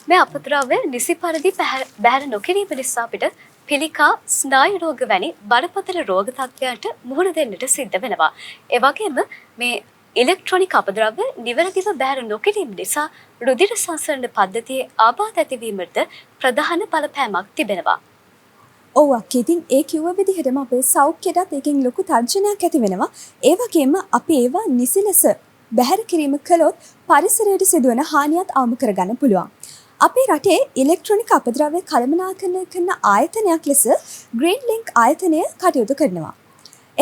මේ අපද්‍රව්‍ය නිසි පරිදි බැහැර නොකිරීම නිසා අපිට පිළිකා, ස්නායු රෝග වැනි බරපතල රෝග තත්ත්වයන්ට මුහුණ දෙන්නට සිද්ධ වෙනවා. ඒ වගේම මේ ඉලෙක්ට්‍රොනික අපද්‍රව්‍ය නිවැරදිව බැහැර නොකිරීම නිසා රුධිර සංසරණ පද්ධතියේ ආබාධ ඇතිවීමට ප්‍රධාන බලපෑමක් තිබෙනවා. ඔව් අක්කේ ඉතින් ඒ කිව්ව විදිහටම අපේ සෞඛ්‍යයටත් එකකින් ලොකු තර්ජනයක් ඇති වෙනවා. ඒ වගේම අපි ඒවා නිසි ලෙස බැහැර කිරීම කළොත් පරිසරයට සිදුවන හානියත් අවම කරගන්න පුළුවන්. අපේ රටේ ඉලෙක්ට්‍රොනික අපද්‍රව්‍ය කළමනාකරණය කරන ආයතනයක් ලෙස ග්‍රීන් ලින්ක් ආයතනය කටයුතු කරනවා.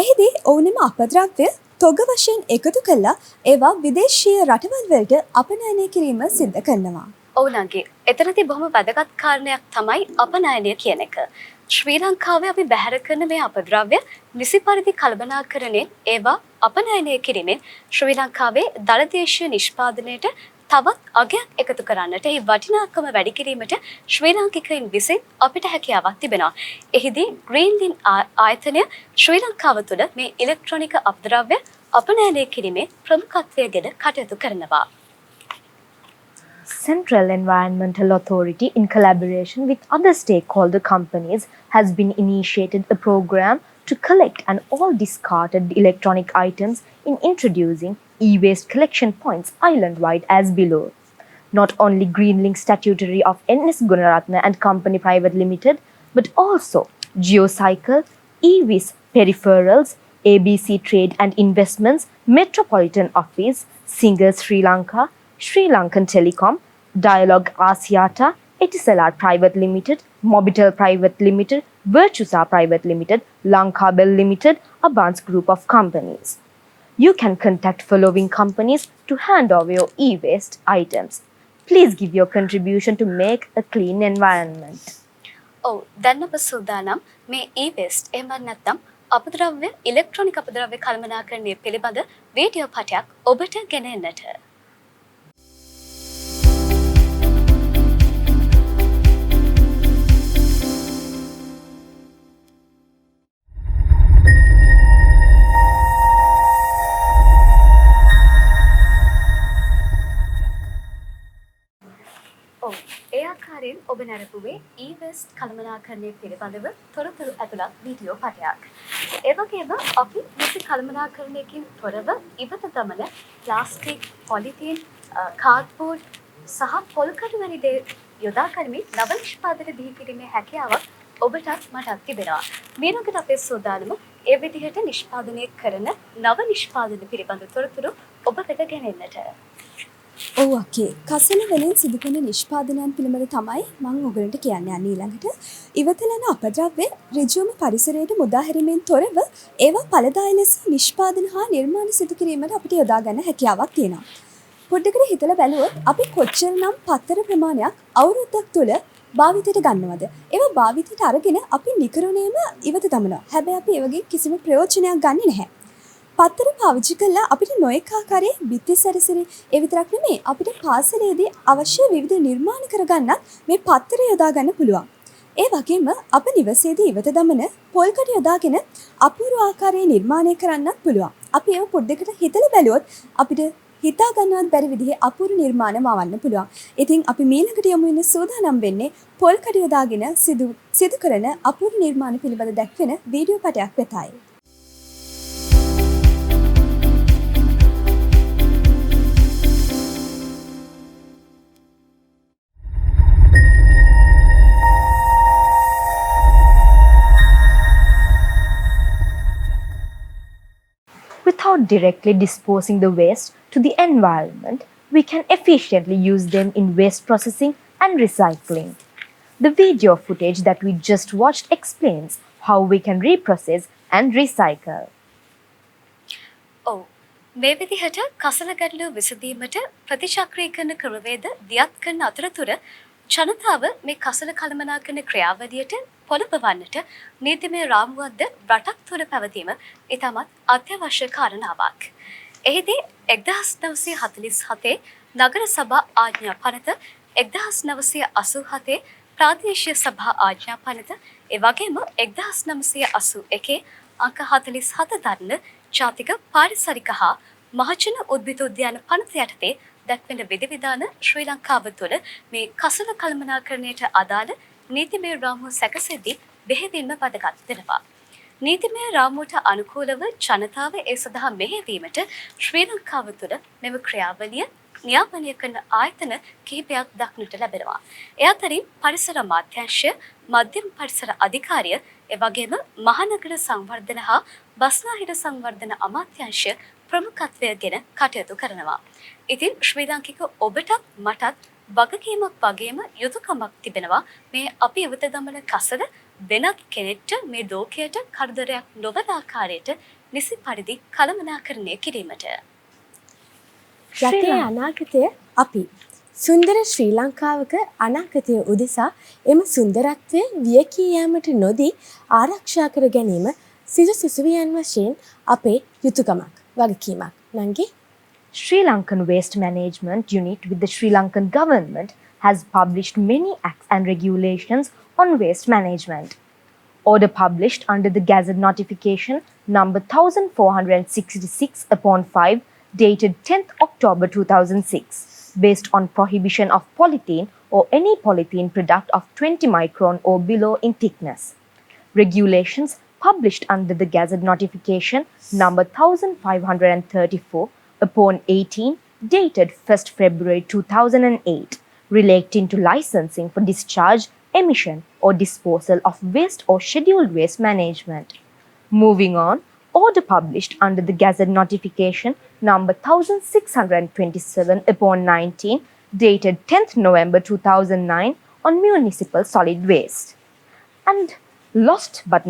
එහිදී ඔවුන්ම අපද්‍රව්‍ය තොග වශයෙන් එකතු කළා ඒවා විදේශීය රටවල් වලට අපනයනය කිරීම සිද්ධ කරනවා. ඔව් නංගි. එතනදී බොහොම වැදගත් කාරණයක් තමයි අපනයනය කියන එක. ශ්‍රී ලංකාවේ අපි බැහැර කරන මේ අපද්‍රව්‍ය නිසි පරිදි කළමනාකරණයෙන් ඒවා අපනයනය කිරීමෙන් ශ්‍රී ලංකාවේ දළදේශීය නිෂ්පාදනයට තවත් අගයක් එකතු කරන්නට ඒ වටිනාකම වැඩි කිරීමට ශ්‍රී ලාංකිකයින් විසින් අපිට හැකියාවක් තිබෙනවා. එහිදී ග්‍රීන් ලින් ආයතනය ශ්‍රී ලංකාව තුළ මේ ඉලෙක්ට්‍රොනික අපද්‍රව්‍ය අපනයනය කිරීමේ ප්‍රමුඛත්වය ගැන කටයුතු කරනවා. Central Environmental Authority, in collaboration with other stakeholder companies, has been initiated a program to collect and all discarded electronic items in introducing e-waste collection points island-wide as below. Not only Greenlink statutory of NS Gunaratna and Company Private Limited, but also Geocycle, EVIS Peripherals, ABC Trade and Investments, Metropolitan Office, Singer Sri Lanka, Sri Lankan Telecom, Dialogue Asiata, Etisalat Private Limited, Mobitel Private Limited, Virtusa Private Limited, Lankabel Limited, a Barnes group of companies. You can contact following companies to hand over your e-waste items. Please give your contribution to make a clean environment. ඔව් දැන් අප සූදානම් මේ e-waste එහෙම නැත්නම් අපද්‍රව්‍ය ඉලෙක්ට්‍රොනික අපද්‍රව්‍ය කළමනාකරණය පිළිබඳ වීඩියෝ පටයක් ඔබට ගෙනෙන්නට. ඒ ආකාරයෙන් ඔබ නැරපුවේ e-waste කළමනාකරණය පිළිබඳව තොරතුරු ඇතුළත් වීඩියෝ පටයක්. ඒ වගේම අපි නිසි කළමනාකරණයකින් තොරව ඉවත දමන ප්ලාස්ටික්, පොලිතීන්, කාඩ්බෝඩ් සහ පොල්කඩු වැනි දේ යොදා ගනිමින් නව නිෂ්පාදන දී කිරීමේ හැකියාවක් ඔබටත් මටත් තිබෙනවා. මේනකට අපේ සෝදානම ඒ විදිහට නිෂ්පාදනය කරන නව නිෂ්පාදන පිළිබඳ තොරතුරු ඔබ වෙත ගෙනෙන්නට. ඔව් අක්කේ කසල වලින් සිදු කරන නිෂ්පාදනයන් පිළිබඳ තමයි මම ඔයගලන්ට කියන්න යන්නේ ඊළඟට. ඉවතලන අපද්‍රව්‍ය ඍජුවම පරිසරයට මුදා හැරීමෙන් තොරව ඒවා ඵලදායී ලෙස නිෂ්පාදන හා නිර්මාණ සිදු කිරීමට අපිට යොදා ගන්න හැකියාවක් තියෙනවා. පොඩ්ඩකට හිතලා බැලුවොත් අපි කොච්චරනම් පත්තර ප්‍රමාණයක් අවුරුද්දක් තුළ භාවිතයට ගන්නවද? ඒවා භාවිතයට අරගෙන අපි නිකරුණේම ඉවත දමනවා. හැබැයි අපි ඒ වගේ කිසිම ප්‍රයෝජනයක් ගන්නෙ නැහැ. පත්තර පාවිච්චි කළා අපිට නොයෙක් ආකාරයේ බිත්ති සැරසිලි ඒ විතරක් නෙමෙයි අපිට පාසලේදී අවශ්‍ය විවිධ නිර්මාණ කරගන්නත් මේ පත්තර යොදා ගන්න පුළුවන්. ඒ වගේම අප නිවසේදී ඉවත දමන පොල්කඩ යොදාගෙන අපූර්ව ආකාරයේ නිර්මාණය කරන්නත් පුළුවන්. අපි ඒව පොඩ්ඩකට හිතලා බැලුවොත් අපිට හිතා ගන්නවත් බැරි විදිහේ අපූර්ව නිර්මාණ මවන්න පුළුවන්. ඉතින් අපි ඊළඟට යමු වෙන සූදානම් වෙන්නේ පොල්කඩ යොදාගෙන සිදු කරන අපූර්ව නිර්මාණ පිළිබඳ දැක්වෙන video පටයක් වෙතයි. Without directly disposing the waste to the environment, we can efficiently use them in waste processing and recycling. The video footage that we just watched explains how we can reprocess and recycle. ඔව් මේ විදිහට කසල ගැටලුව විසඳීමට ප්‍රතිචක්‍රීකරණ ක්‍රමවේද දියත් කරන අතරතුර ජනතාව මේ කසල කළමනාකරන ක්‍රියාවලියට පොළඹවන්නට නීතිමය රාමුවක්ද රටක් තුළ පැවතීම ඉතාමත් අත්‍යවශ්‍ය කාරණාවක්. එහිදී 1947 නගර සභා ආඥා පනත 1987 ප්‍රාදේශීය සභා ආඥා පනත ඒ වගේම 1981 අංක 47 දරන ජාතික පාරිසරික හා මහජන උද්භිද උද්‍යාන පනත යටතේ දැක්වෙන විධිවිධාන ශ්‍රී ලංකාව තුළ මේ කසල කළමනාකරණයට අදාළ නීතිමය රාමුව සැකසෙද්දී බෙහෙවින්ම වැදගත් වෙනවා. නීතිමය රාමුවට අනුකූලව ජනතාව ඒ සඳහා මෙහෙයවීමට ශ්‍රී ලංකාව තුළ මෙම ක්‍රියාවලිය නියාමනය කරන ආයතන කිහිපයක් දක්නට ලැබෙනවා. ඒ අතරින් පරිසර අමාත්‍යාංශය, මධ්‍යම පරිසර අධිකාරිය, එවැගේම මහනගර සංවර්ධන හා බස්නාහිර සංවර්ධන අමාත්‍යාංශය ප්‍රමුඛත්වයගෙන කටයුතු කරනවා. ඉතින් ශ්‍රී ලාංකික ඔබටත් මටත් වගකීමක් වගේම යුතුයකමක් තිබෙනවා මේ අපි ඉවත දමන කසල වෙනත් කෙනෙක්ට මේ ලෝකයට කරදරයක් නොවන ආකාරයට නිසි පරිදි කළමනාකරණය කිරීමට. රටේ අනාගතය අපි සුන්දර ශ්‍රී ලංකාවක අනාගතය උදෙසා එම සුන්දරත්වය වියකී යාමට නොදී ආරක්ෂා කර ගැනීම සිසු සිසුවියන් වශයෙන් අපේ යුතුයකමක් වගකීමක්. නංගි Sri Lankan Waste Management Unit with the Sri Lankan government has published many acts and regulations on waste management. Order published under the Gazette Notification number 1466/5 dated 10th October 2006 based on prohibition of polythene or any polythene product of 20 micron or below in thickness. Regulations published under the Gazette Notification number 1534/18 dated 1st February 2008 relating to licensing for discharge, emission or disposal of waste or scheduled waste management. Moving on, order published under the Gazette Notification number 1627/19 dated 10th November 2009 on municipal solid waste. And last but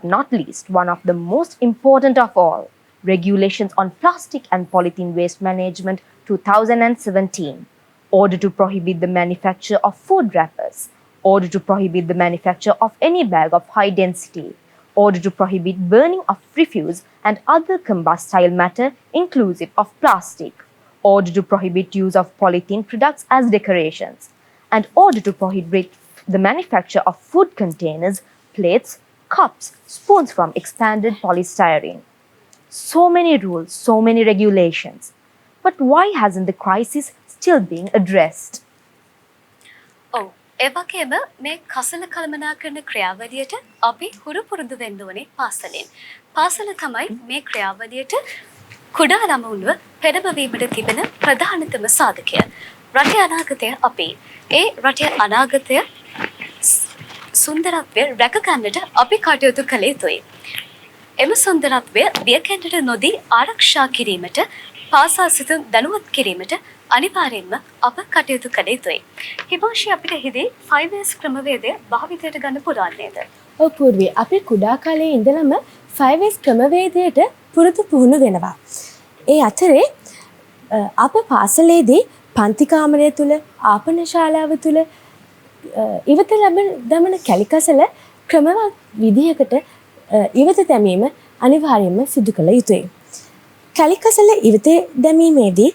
not least, one of the most important of all, Regulations on Plastic and Polythene Waste Management 2017. Order to prohibit the manufacture of food wrappers. Order to prohibit the manufacture of any bag of high density. Order to prohibit burning of refuse and other combustible matter inclusive of plastic. Order to prohibit use of polythene products as decorations. And order to prohibit the manufacture of food containers, plates, cups, spoons from expanded polystyrene. So many rules, so many regulations. But why hasn't the crisis still being addressed? ඔව් ඒ වගේම මේ කසල කළමනාකරන ක්‍රියාවලියට අපි හුරු පුරුදු වෙන්න ඕනේ පාසලෙන්. පාසල තමයි මේ ක්‍රියාවලියට කුඩා ළමුන්ව පෙරබවීමට තිබෙන ප්‍රධානතම සාධකය. රටේ අනාගතය අපි. ඒ රටේ අනාගතය සුන්දරත්වය රැකගන්නට අපි කටයුතු කළ යුතුයි. එම සුන්දරත්වය දියකැන්නට නොදී ආරක්ෂා කිරීමට පාසල් සිතුම් දැනුවත් කිරීමට අනිවාර්යෙන්ම අප කටයුතු කළ යුතුයි. හිමාංශි අපිට හිදී 5S ක්‍රමවේදය භාවිතයට ගන්න පුළුවන් නේද? ඔව් පූර්වී අපි කුඩා කාලේ ඉඳලම 5S ක්‍රමවේදයට පුරුදු පුහුණු වෙනවා. ඒ අතරේ අප පාසලේදී පන්ති කාමරය තුල ආපන ශාලාව තුල ඉවත දමන කැලිකසල ක්‍රමවත් විදිහකට ඉවත දැමීම අනිවාර්යයෙන්ම සිදු කළ යුතුයි. කැලිකසල ඉවතේ දැමීමේදී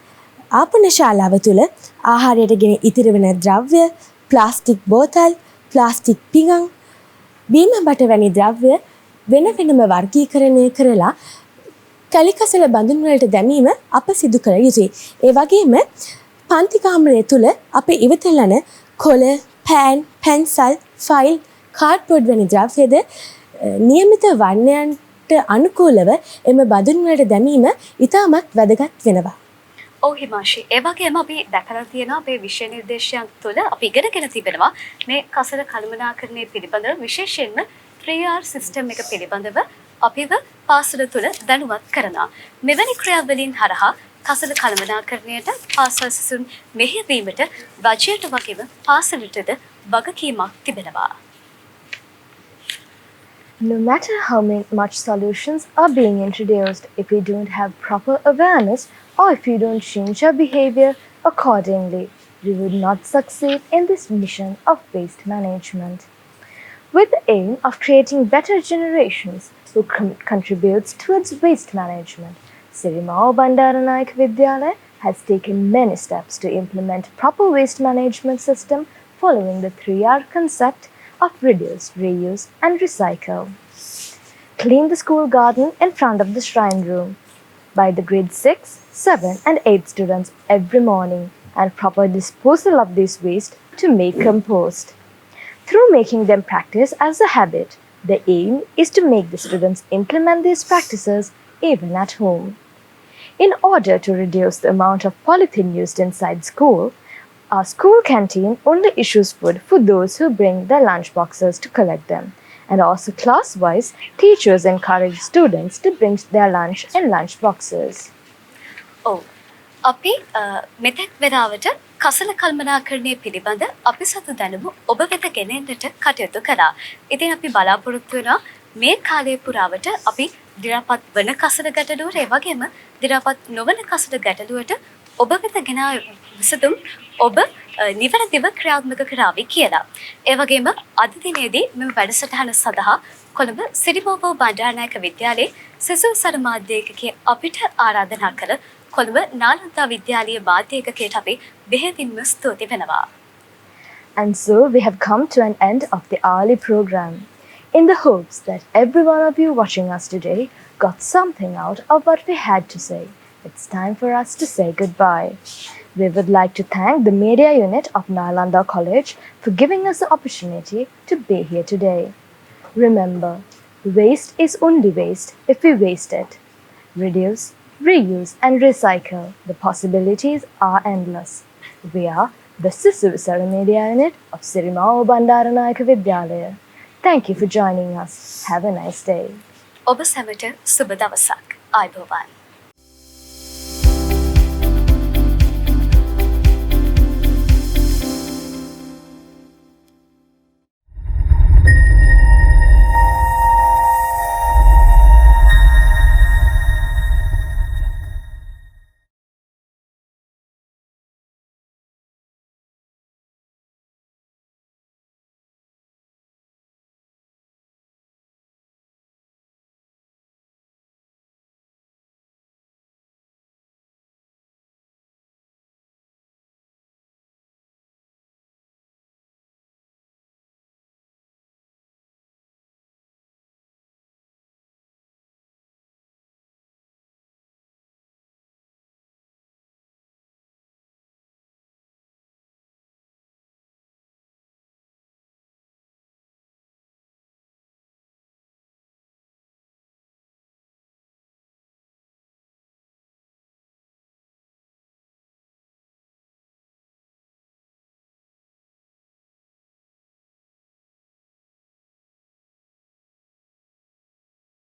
ආපන ශාලාව තුළ ආහාරයට ගෙන ඉතිරි වන ද්‍රව්‍ය, ප්ලාස්ටික් බෝතල්, ප්ලාස්ටික් පිඟන්, බීම බට වැනි ද්‍රව්‍ය වෙන වෙනම වර්ගීකරණය කරලා කැලිකසල බඳුන් වලට දැමීම අප සිදු කළ යුතුයි. ඒ වගේම පන්ති කාමරය තුළ අපේ ඉවතලන කොළ, පෑන්, පැන්සල්, ෆයිල්, කාඩ්බෝඩ් වැනි ද්‍රව්‍යද නියමිත වර්ණයන්ට අනුකූලව එම බඳුන් වලට දැමීම ඉතාමත් වැදගත් වෙනවා. ඔව් හිමාංශි, ඒ වගේම අපි දැකලා තියෙනවා අපේ විෂය නිර්දේශයන් තුළ අපි ඉගෙනගෙන තිබෙනවා මේ කසල කළමනාකරණය පිළිබඳව විශේෂයෙන්ම 3R සිස්ටම් එක පිළිබඳව අපිව පාසල තුළ දැනුවත් කරනවා. මෙවැනි ක්‍රියාවලින් හරහා කසල කළමනාකරණයට පාසල් සිසුන් මෙහෙයවීමට රජයට වගේම පාසලටද වගකීමක් තිබෙනවා. No matter how much solutions are being introduced, if we don't have proper awareness or if we don't change our behavior accordingly, we would not succeed in this mission of waste management. With the aim of creating better generations who contributes towards waste management, Sirimavo Bandaranayaka Vidyalaya has taken many steps to implement proper waste management system following the 3R concept of reduce, reuse and recycle. Clean the school garden in front of the shrine room by the grade 6, 7 and 8 students every morning and proper disposal of this waste to make compost. Through making them practice as a habit, the aim is to make the students implement these practices even at home. In order to reduce the amount of polythene used inside school, our school canteen only issues food for those who bring their lunch boxes to collect them. And also class-wise, teachers encourage students to bring their lunch in lunch boxes. ඔව්. අපි මෙතෙක් වෙලාවට කසල කළමනාකරණය පිළිබඳ අපි සතු දැනුම ඔබ වෙත ගෙනෙන්නට කටයුතු කළා. ඉතින් අපි බලාපොරොත්තු වෙනවා මේ කාලය පුරාවට අපි දි รา පත් වන කසල ගැටලුවට ඒ වගේම දි รา පත් නොවන කසල ගැටලුවට ඔබ වෙත ගෙන විසඳුම් ඔබ නිවැරදිව ක්‍රියාත්මක කරાવી කියලා. ඒ වගේම අද දිනේදී මෙම වැඩසටහන සඳහා කොළඹ සිරිමෝවෝ බණ්ඩාරනායක විද්‍යාලයේ සිසු සරමාධ්‍යයකගේ අපිට ආරාධනා කළ කොළඹ නාලන්දා විද්‍යාලීය මාධ්‍ය ඒකකයට අපි බෙහෙවින්ම ස්තුති වෙනවා. And so we have come to an end of the hourly program. In the hopes that every one of you watching us today got something out of what we had to say, it's time for us to say goodbye. We would like to thank the media unit of Nalanda College for giving us the opportunity to be here today. Remember, waste is only waste if we waste it. Reduce, reuse and recycle. The possibilities are endless. We are the Sirimavo media unit of Sirimavo Bandaranayaka Vidyalaya. Thank you for joining us. Have a nice day. ඔබ සැමට සුබ දවසක්. ආයුබෝවන්.